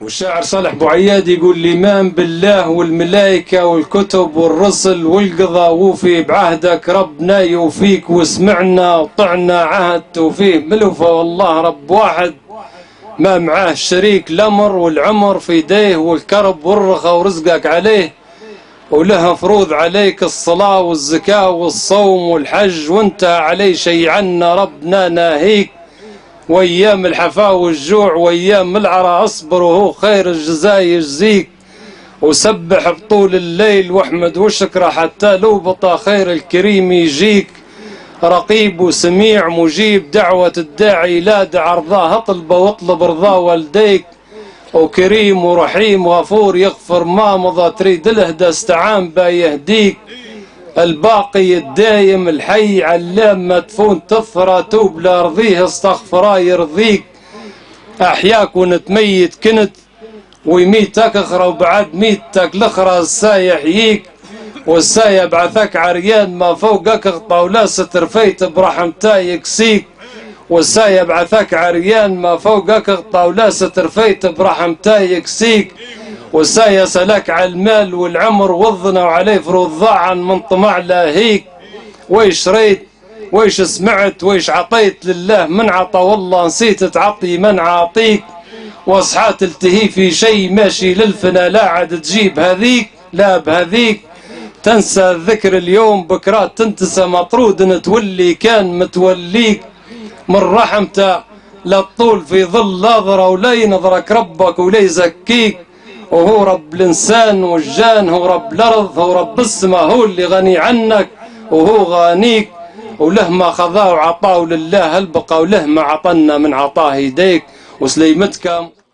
والشاعر صالح ابو عياد يقول الإيمان بالله والملائكة والكتب والرسل والقضاء وفي بعهدك ربنا يوفيك، وسمعنا وطعنا عهدت وفيه ملوفة، والله رب واحد ما معاه شريك، الأمر والعمر في يديه والكرب والرخا ورزقك عليه، وله فروض عليك الصلاة والزكاة والصوم والحج، وانت عليه شي عنا ربنا ناهيك، وايام الحفا والجوع وايام العرا اصبر وهو خير الجزاء يجزيك، وسبح بطول الليل واحمد واشكره حتى لو بطا خير الكريم يجيك، رقيب وسميع مجيب دعوة الداعي لا دع رضاه اطلبه واطلب رضا والديك، وكريم ورحيم غفور يغفر ما مضى تريد الهدى استعان با يهديك، الباقي الدايم الحي علام مدفون تفرى توب لارضيه استغفرا يرضيك، احياك ونتميت كنت ويميتك اخرى وبعد ميتك الاخرى الساي يحييك، والساي يبعثك عريان ما فوقك اغطى ولا ستر فيت برحمته يكسيك، والساي يبعثك عريان ما فوقك اغطى ولا ستر فيت برحمته يكسيك، والساي يسألك على المال والعمر والظنا وعليه فروض ضاعا من طمع لاهيك، ويش ريت ويش سمعت ويش عطيت لله من عطى والله نسيت تعطي من عاطيك، واصحى تلتهي في شي ماشي للفنا لا عاد تجيب هذيك لا بهذيك، تنسى الذكر اليوم بكرات تنتسى مطرود تولي كان متوليك، من رحمته لا تطول في ظل ناظره ولا ينظرك ربك ولا يزكيك، وهو رب الإنسان والجان هو رب الأرض هو رب السماء هو اللي غني عنك وهو غانيك، وله ما خذاه وعطاه لله البقى وله ما عطنا من عطاه يديك، وسليمتك